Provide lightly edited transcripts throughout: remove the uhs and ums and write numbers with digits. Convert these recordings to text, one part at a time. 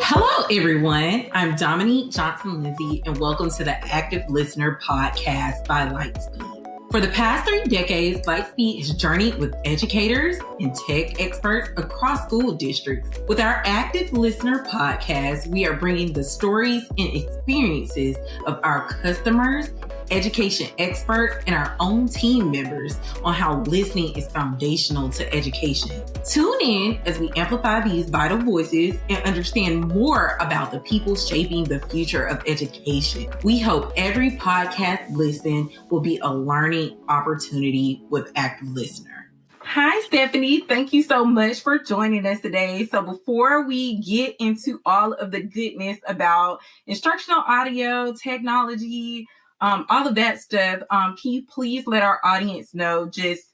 Hello, everyone. I'm Dominique Johnson-Lindsay, and welcome to the Active Listener Podcast by Lightspeed. For the past 3 decades, Lightspeed has journeyed with educators and tech experts across school districts. With our Active Listener Podcast, we are bringing the stories and experiences of our customers, education experts, and our own team members on how listening is foundational to education. Tune in as we amplify these vital voices and understand more about the people shaping the future of education. We hope every podcast listen will be a learning opportunity with Active Listener. Hi, Stephanie. Thank you so much for joining us today. So before we get into all of the goodness about instructional audio, technology, all of that stuff, can you please let our audience know just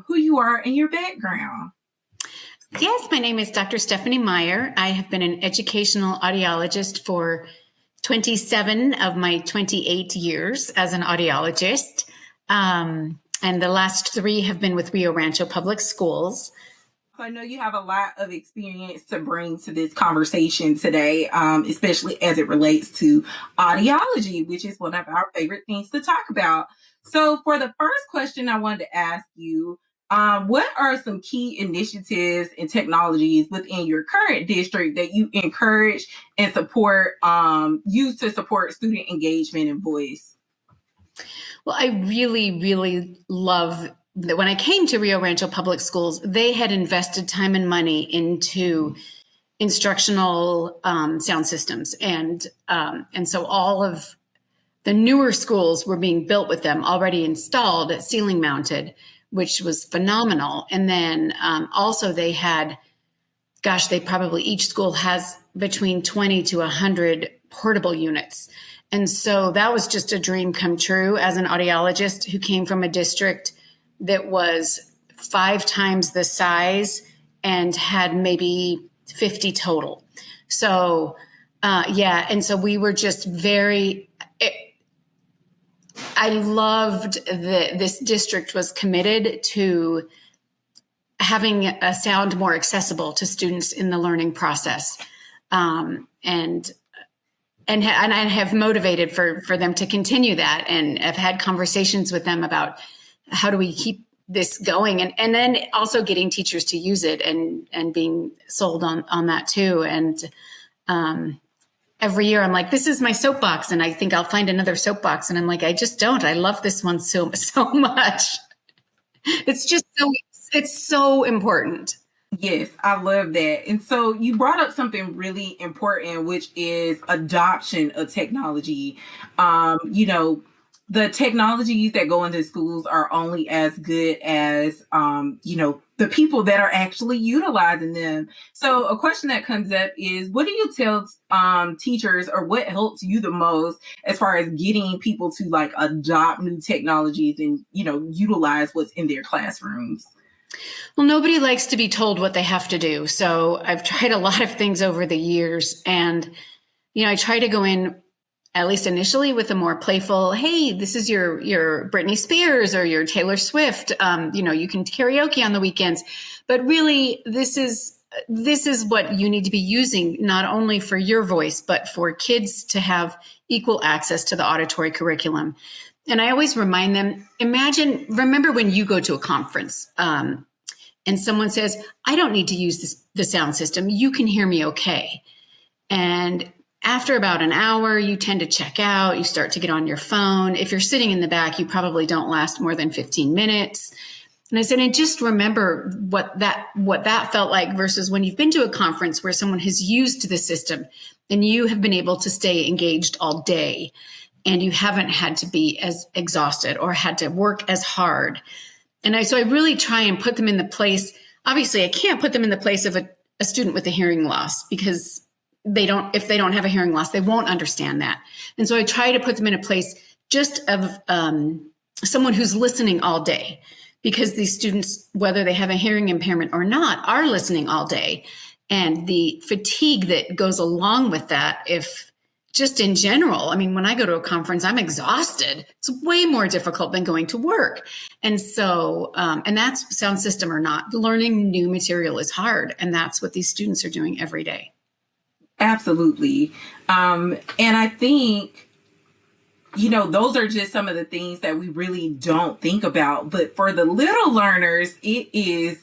who you are and your background? Yes, my name is Dr. Stephanie Meyer. I have been an educational audiologist for 27 of my 28 years as an audiologist. And the last 3 have been with Rio Rancho Public Schools. I know you have a lot of experience to bring to this conversation today, especially as it relates to audiology, which is one of our favorite things to talk about. So for the first question I wanted to ask you, what are some key initiatives and technologies within your current district that you encourage and support, use to support student engagement and voice? Well, I really, really love that when I came to Rio Rancho Public Schools, they had invested time and money into instructional sound systems. And so all of the newer schools were being built with them already installed, ceiling mounted, which was phenomenal. And then also they had, they probably each school has between 20 to 100 portable units. And so that was just a dream come true as an audiologist who came from a district that was 5 times the size and had maybe 50 total. So, and so we were just I loved that this district was committed to having a sound more accessible to students in the learning process. And I have motivated for them to continue that. And I've had conversations with them about how do we keep this going, and then also getting teachers to use it and being sold on that too. And every year I'm like, this is my soapbox, and I think I'll find another soapbox, and I'm like, I just don't. I love this one so much. It's so important. Yes, I love that. And so you brought up something really important, which is adoption of technology. The technologies that go into schools are only as good as, the people that are actually utilizing them. So a question that comes up is, what do you tell teachers, or what helps you the most as far as getting people to adopt new technologies and, utilize what's in their classrooms? Well, nobody likes to be told what they have to do. So I've tried a lot of things over the years, and, I try to go in, at least initially, with a more playful, hey, this is your Britney Spears or your Taylor Swift. You can karaoke on the weekends, but really this is what you need to be using, not only for your voice, but for kids to have equal access to the auditory curriculum. And I always remind them, remember when you go to a conference and someone says, I don't need to use the sound system. You can hear me okay. And after about an hour, you tend to check out. You start to get on your phone. If you're sitting in the back, you probably don't last more than 15 minutes. And I said, and just remember what that felt like versus when you've been to a conference where someone has used the system and you have been able to stay engaged all day and you haven't had to be as exhausted or had to work as hard. And so I really try and put them in the place. Obviously, I can't put them in the place of a student with a hearing loss, because if they don't have a hearing loss, they won't understand that. And so I try to put them in a place just of someone who's listening all day, because these students, whether they have a hearing impairment or not, are listening all day. And the fatigue that goes along with that, if just in general, I mean, when I go to a conference, I'm exhausted. It's way more difficult than going to work. And so, and that's sound system or not, learning new material is hard. And that's what these students are doing every day. Absolutely. And I think, those are just some of the things that we really don't think about. But for the little learners, it is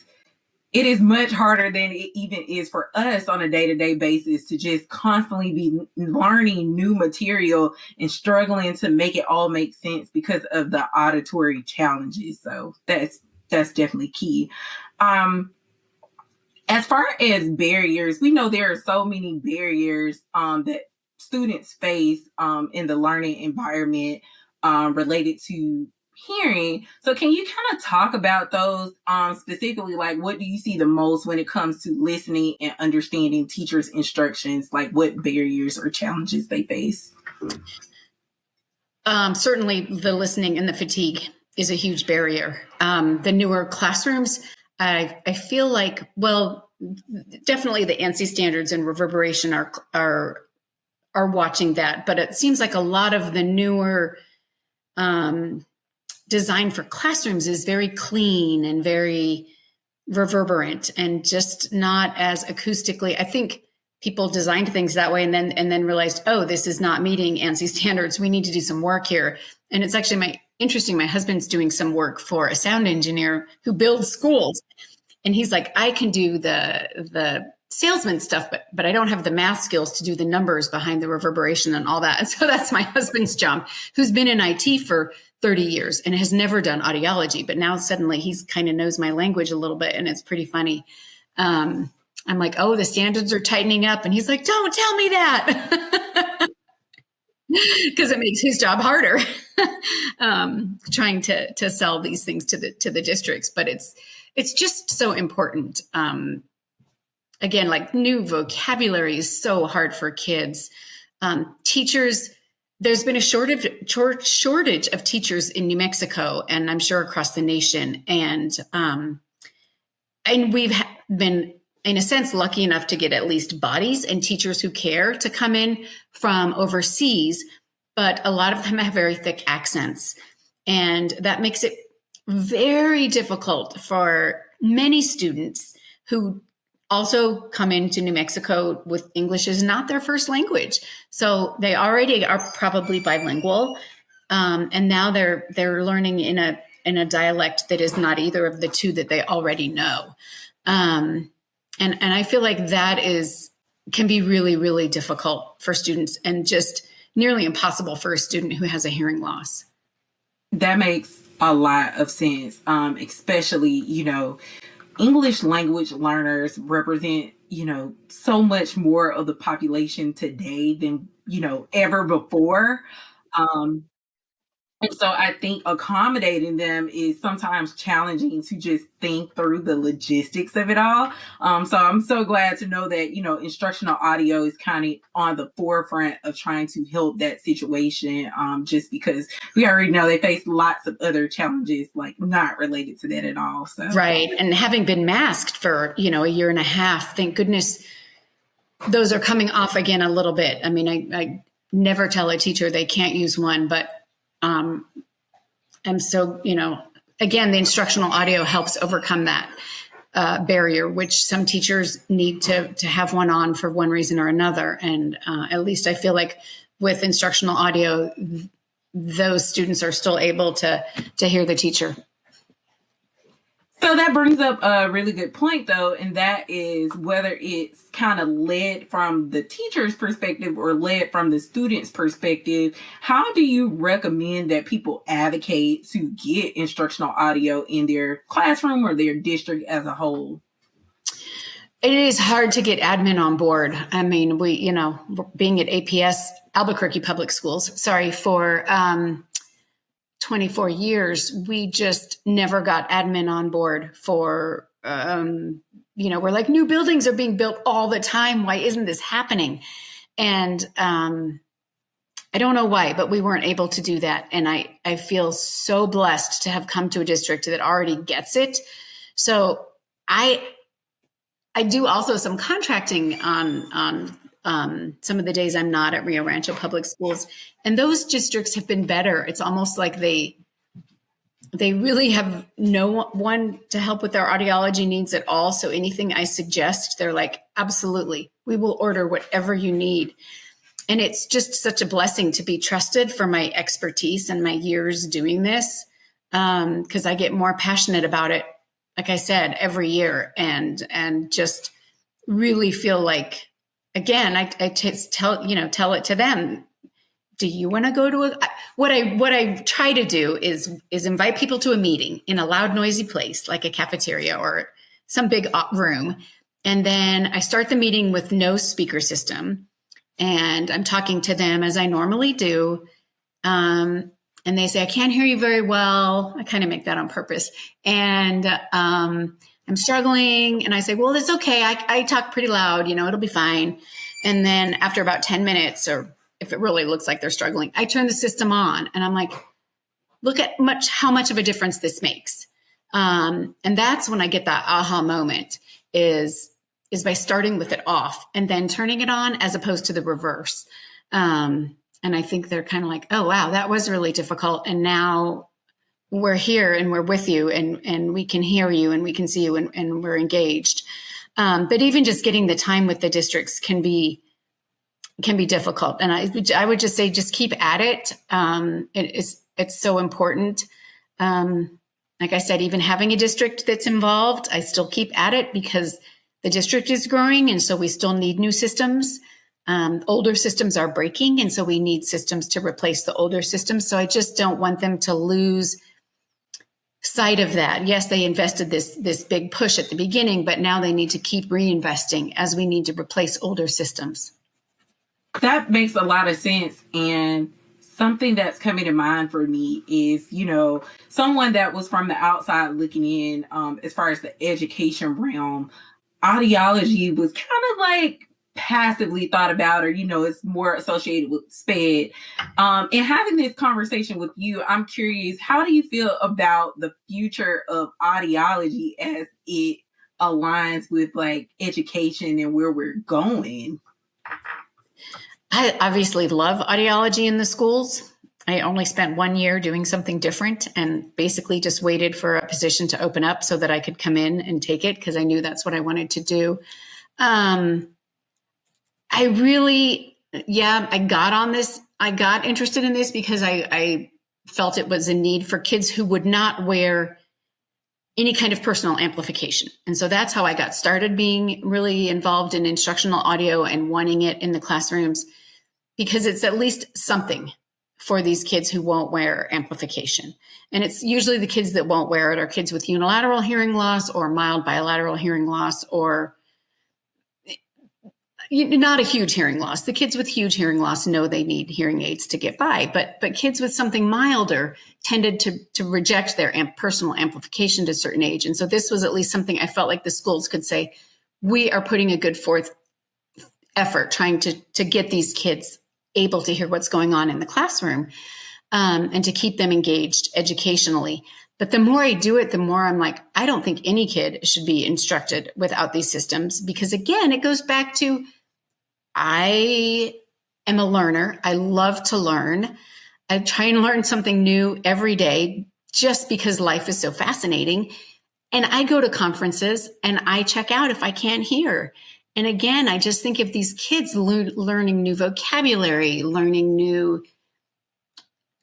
much harder than it even is for us on a day-to-day basis to just constantly be learning new material and struggling to make it all make sense because of the auditory challenges. So that's definitely key. As far as barriers, we know there are so many barriers that students face in the learning environment related to hearing. So can you kind of talk about those specifically? Like, what do you see the most when it comes to listening and understanding teachers' instructions? Like, what barriers or challenges they face? Certainly the listening and the fatigue is a huge barrier. The newer classrooms, I feel like, well, definitely the ANSI standards and reverberation are watching that, but it seems like a lot of the newer design for classrooms is very clean and very reverberant and just not as acoustically. I think people designed things that way and then realized, oh, this is not meeting ANSI standards. We need to do some work here. And it's actually interesting. My husband's doing some work for a sound engineer who builds schools. And he's like, I can do the salesman stuff, but I don't have the math skills to do the numbers behind the reverberation and all that. And so that's my husband's job, who's been in IT for 30 years and has never done audiology. But now suddenly he's kind of knows my language a little bit, and it's pretty funny. I'm like, oh, the standards are tightening up. And he's like, don't tell me that. Because it makes his job harder trying to sell these things to the districts. But it's just so important. Again, like new vocabulary is so hard for kids. Teachers, there's been a shortage of teachers in New Mexico, and I'm sure across the nation. And we've been, in a sense, lucky enough to get at least bodies and teachers who care to come in from overseas, but a lot of them have very thick accents. And that makes it very difficult for many students who also come into New Mexico with English is not their first language. So they already are probably bilingual. And now they're learning in a dialect that is not either of the two that they already know. And I feel like that can be really, really difficult for students and just nearly impossible for a student who has a hearing loss. That makes a lot of sense, especially, English language learners represent, so much more of the population today than, ever before. And so I think accommodating them is sometimes challenging to just think through the logistics of it all. So I'm so glad to know that, instructional audio is kind of on the forefront of trying to help that situation, just because we already know they face lots of other challenges, like not related to that at all. So. Right. And having been masked for, a year and a half, thank goodness those are coming off again a little bit. I mean, I never tell a teacher they can't use one, but and so, again, the instructional audio helps overcome that barrier, which some teachers need to have one on for one reason or another. And at least I feel like with instructional audio, those students are still able to hear the teacher. So that brings up a really good point, though, and that is whether it's kind of led from the teacher's perspective or led from the student's perspective. How do you recommend that people advocate to get instructional audio in their classroom or their district as a whole? It is hard to get admin on board. I mean, we, being at APS, Albuquerque Public Schools, for 24 years, we just never got admin on board for, we're like, new buildings are being built all the time. Why isn't this happening? And I don't know why, but we weren't able to do that. And I feel so blessed to have come to a district that already gets it. So I do also some contracting on some of the days I'm not at Rio Rancho Public Schools. And those districts have been better. It's almost like they really have no one to help with their audiology needs at all. So anything I suggest, they're like, absolutely, we will order whatever you need. And it's just such a blessing to be trusted for my expertise and my years doing this, because I get more passionate about it, like I said, every year, and just really feel like, again, I tell it to them. Do you want to go to what I try to do is invite people to a meeting in a loud, noisy place like a cafeteria or some big room. And then I start the meeting with no speaker system. And I'm talking to them as I normally do. And they say, I can't hear you very well. I kind of make that on purpose. And I'm struggling. And I say, well, it's okay. I talk pretty loud, it'll be fine. And then after about 10 minutes, or if it really looks like they're struggling, I turn the system on and I'm like, look at how much of a difference this makes. And that's when I get that aha moment is by starting with it off and then turning it on, as opposed to the reverse. And I think they're kind of like, oh, wow, that was really difficult. And now we're here and we're with you and we can hear you and we can see you and we're engaged. But even just getting the time with the districts can be difficult. And I would just say, just keep at it. It's so important. Like I said, even having a district that's involved, I still keep at it because the district is growing. And so we still need new systems. Older systems are breaking. And so we need systems to replace the older systems. So I just don't want them to lose sight of that. Yes, they invested this big push at the beginning, but now they need to keep reinvesting as we need to replace older systems. That makes a lot of sense. And something that's coming to mind for me is, someone that was from the outside looking in, as far as the education realm, audiology was kind of like passively thought about, or, it's more associated with SPED. And having this conversation with you, I'm curious, how do you feel about the future of audiology as it aligns with like education and where we're going? I obviously love audiology in the schools. I only spent 1 year doing something different and basically just waited for a position to open up so that I could come in and take it because I knew that's what I wanted to do. I got interested in this because I felt it was a need for kids who would not wear any kind of personal amplification. And so that's how I got started being really involved in instructional audio and wanting it in the classrooms, because it's at least something for these kids who won't wear amplification. And it's usually the kids that won't wear it are kids with unilateral hearing loss or mild bilateral hearing loss, or not a huge hearing loss. The kids with huge hearing loss know they need hearing aids to get by, but kids with something milder tended to reject their personal amplification to a certain age. And so this was at least something I felt like the schools could say, we are putting a good forth effort trying to get these kids able to hear what's going on in the classroom, and to keep them engaged educationally. But the more I do it, the more I'm like, I don't think any kid should be instructed without these systems, because again, it goes back to, I am a learner. I love to learn. I try and learn something new every day just because life is so fascinating. And I go to conferences and I check out if I can't hear. And again, I just think if these kids learning new vocabulary, learning new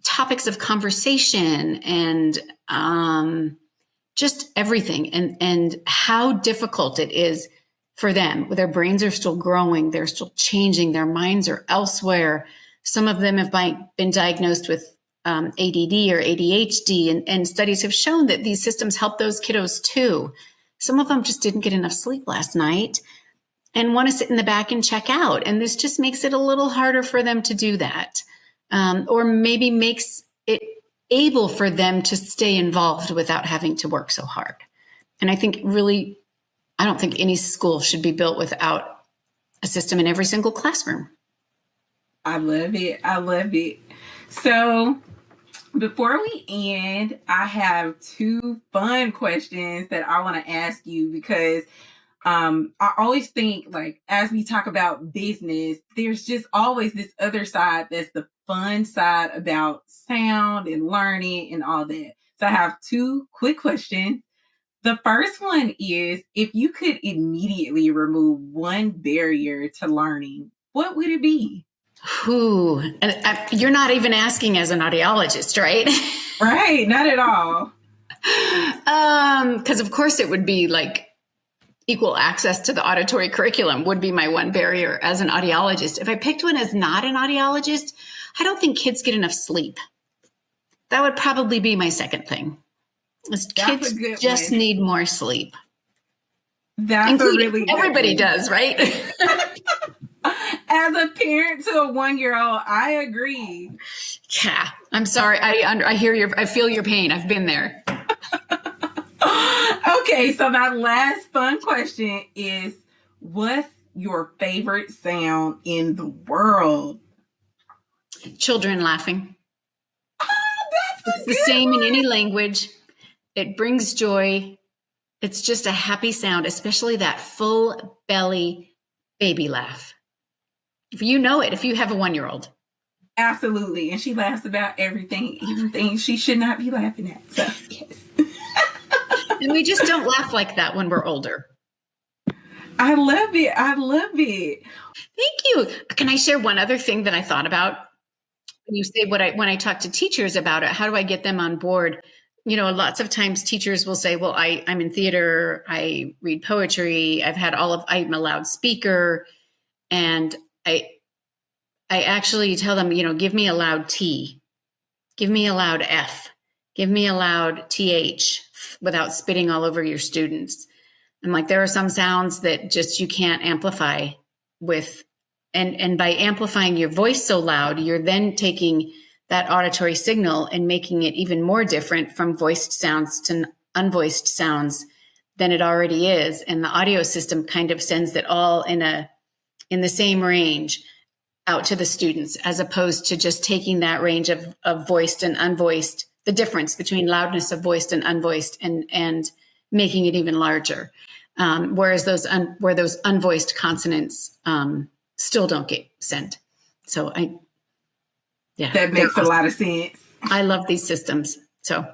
topics of conversation, and just everything, and how difficult it is for them. Their brains are still growing. They're still changing. Their minds are elsewhere. Some of them have been diagnosed with ADD or ADHD, and studies have shown that these systems help those kiddos too. Some of them just didn't get enough sleep last night and want to sit in the back and check out. And this just makes it a little harder for them to do that, or maybe makes it able for them to stay involved without having to work so hard. And I think really, I don't think any school should be built without a system in every single classroom. I love it. I love it. So before we end, I have two fun questions that I want to ask you, because I always think, like, as we talk about business, there's just always this other side that's the fun side about sound and learning and all that. So I have two quick questions. The first one is, if you could immediately remove one barrier to learning, what would it be? Ooh, and you're not even asking as an audiologist, right? Right, not at all. Because of course it would be like equal access to the auditory curriculum would be my one barrier as an audiologist. If I picked one as not an audiologist, I don't think kids get enough sleep. That would probably be my second thing. Kids just need more sleep. That's everybody does, right? As a parent to a 1-year-old, I agree. Yeah, I'm sorry. I feel your pain. I've been there. Okay, so my last fun question is, what's your favorite sound in the world? Children laughing. Oh, it's the same in any language. It brings joy. It's just a happy sound, especially that full belly baby laugh. If you know it, if you have a 1-year-old. Absolutely. And she laughs about everything, even things she should not be laughing at. So, yes. And we just don't laugh like that when we're older. I love it. I love it. Thank you. Can I share one other thing that I thought about? You say when I talk to teachers about it, how do I get them on board? You know, lots of times teachers will say, well, I'm in theater, I read poetry, I'm a loud speaker. And I actually tell them, you know, give me a loud T, give me a loud F, give me a loud TH without spitting all over your students. I'm like, there are some sounds that just you can't amplify with. And by amplifying your voice so loud, you're then taking that auditory signal and making it even more different from voiced sounds to unvoiced sounds than it already is. And the audio system kind of sends it all in the same range out to the students, as opposed to just taking that range of voiced and unvoiced, the difference between loudness of voiced and unvoiced, and making it even larger. Whereas where those unvoiced consonants still don't get sent. So that makes a lot of sense. I love these systems. So,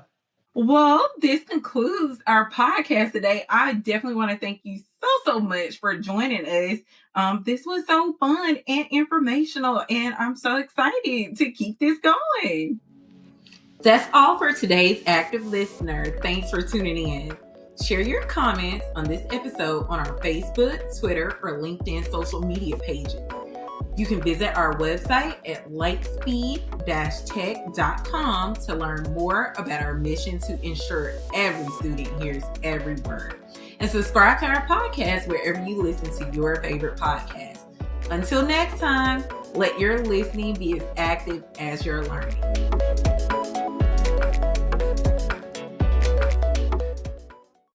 well, this concludes our podcast today. I definitely want to thank you so much for joining us. This was so fun and informational, and I'm so excited to keep this going. That's all for today's Active Listener. Thanks for tuning in. Share your comments on this episode on our Facebook, Twitter, or LinkedIn social media pages. You can visit our website at lightspeed-tech.com to learn more about our mission to ensure every student hears every word. And subscribe to our podcast wherever you listen to your favorite podcast. Until next time, let your listening be as active as your learning.